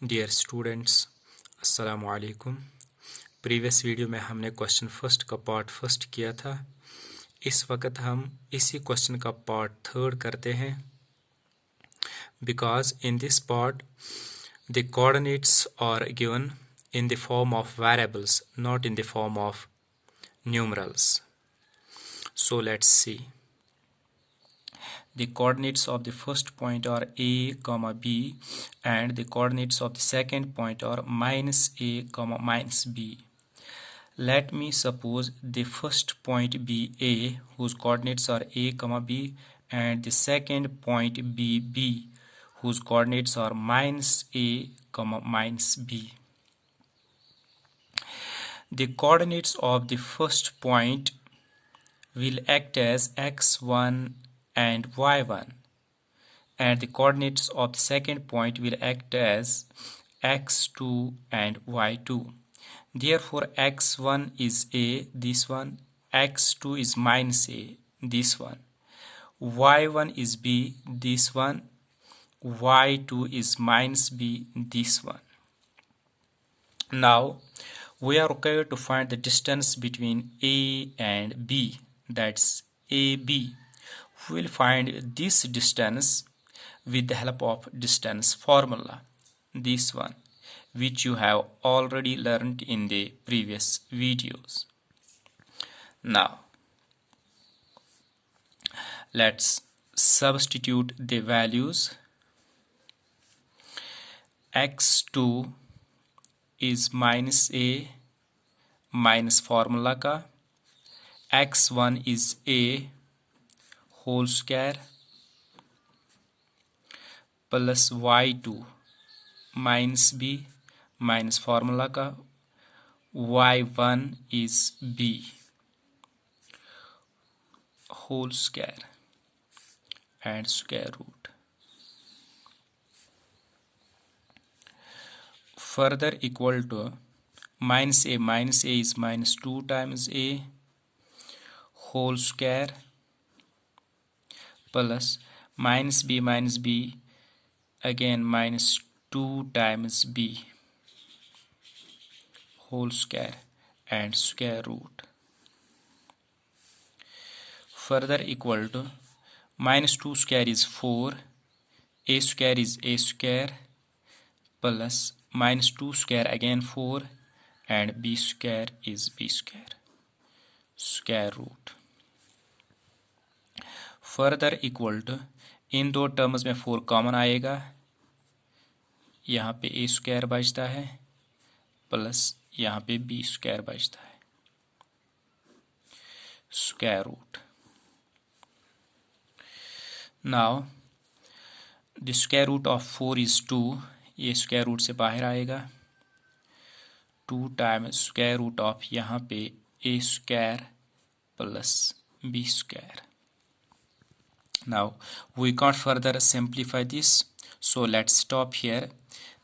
Dear students, अस्सलाम वालेकुम। Previous video में हमने क्वेश्चन फर्स्ट का पार्ट फर्स्ट किया था। इस वक्त हम इसी क्वेश्चन का पार्ट थर्ड करते हैं। Because in this part the coordinates are given in the form of variables, not in the form of numerals. So let's see. The coordinates of the first point are a comma b, and the coordinates of the second point are minus a comma minus b. Let me suppose the first point be a, whose coordinates are a comma b, and the second point be b, whose coordinates are minus a comma minus b. The coordinates of the first point will act as x1 and y1, and the coordinates of the second point will act as x2 and y2. Therefore, x1 is a, this one, x2 is minus a, this one, y1 is b, this one, y2 is minus b, this one. Now, we are required to find the distance between A and B, that's AB. We will find this distance with the help of distance formula, this one, which you have already learned in the previous videos. Now, let's substitute the values. x2 is minus a minus formula का, x1 is a whole square plus y2 minus b minus formula का, y1 is b whole square and square root. Further equal to minus a is minus 2 times a whole square plus minus b again minus 2 times b whole square and square root. Further equal to minus 2 square is 4, a square is a square plus minus 2 square again 4, and b square is b square square root. Further equal to इन दो terms में 4 common आएगा, यहाँ पे a square बचता है plus यहाँ पे b square बचता है square root. Now the square root of 4 is 2, ये स्क्वायर रूट से बाहर आएगा, 2 टाइम्स स्क्वायर रूट ऑफ यहाँ पे a square plus b square. Now we can't further simplify this, so let's stop here.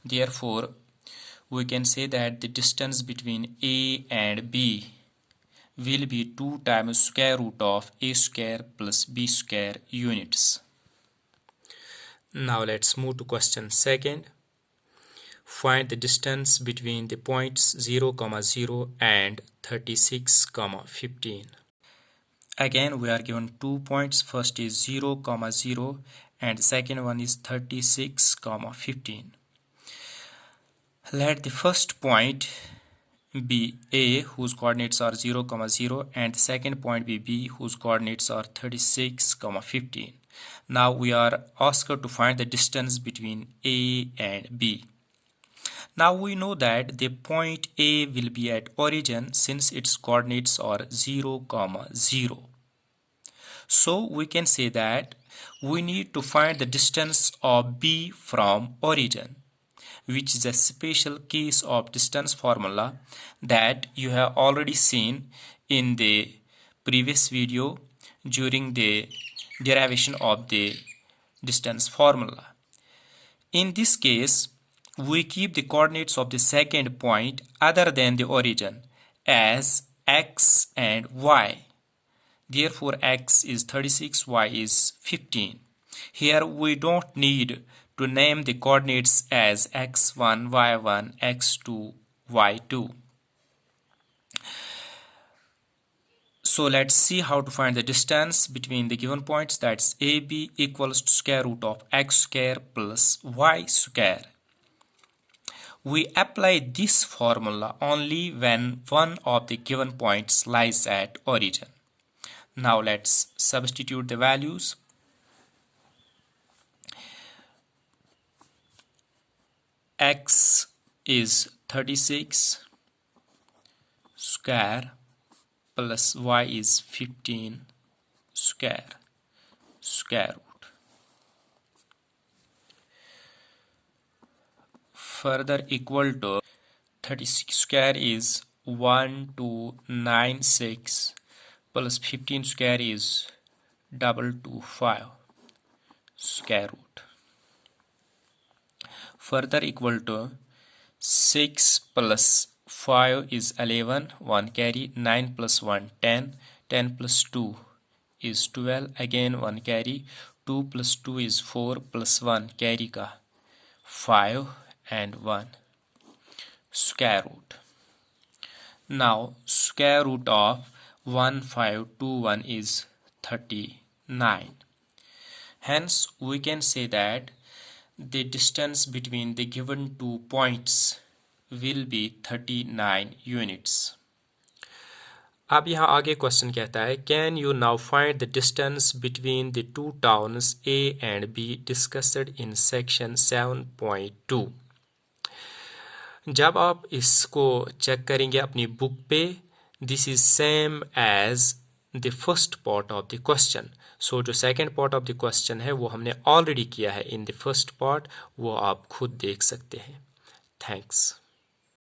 Therefore, we can say that the distance between a and b will be 2 times square root of a square plus b square units. Now let's move to question second. Find the distance between the points 0, 0 and 36, 15. Again, we are given 2 points. First is 0, 0, and second one is 36, 15. Let the first point be A, whose coordinates are 0, 0, and the second point be B, whose coordinates are 36, 15. Now we are asked to find the distance between A and B. Now we know that the point A will be at origin since its coordinates are 0, 0. So we can say that we need to find the distance of B from origin, which is a special case of distance formula that you have already seen in the previous video during the derivation of the distance formula. In this case, we keep the coordinates of the second point other than the origin as x and y. Therefore, x is 36, y is 15. Here we don't need to name the coordinates as x1, y1, x2, y2. So let's see how to find the distance between the given points. That's AB equals to square root of x square plus y square. We apply this formula only when one of the given points lies at origin. Now let's substitute the values. X is 36 square plus y is 15 square root. Further equal to 36 square is 1296 plus 15 square is 225 square root. Further equal to 6 plus 5 is 11, 1 carry, 9 plus 1 10, 10 plus 2 is 12, again 1 carry, 2 plus 2 is 4 plus 1 carry ka 5 and 1 square root. Now square root of 1521 is 39. Hence we can say that the distance between the given two points will be 39 units. अब यहाँ आगे question कहता है can you now find the distance between the two towns A and B discussed in section 7.2. जब आप इसको check करेंगे अपनी बुक पे, this is same as the first part of the question. So जो second part of the question है वो हमने ऑलरेडी किया है इन द फर्स्ट पार्ट, वो आप खुद देख सकते हैं. थैंक्स.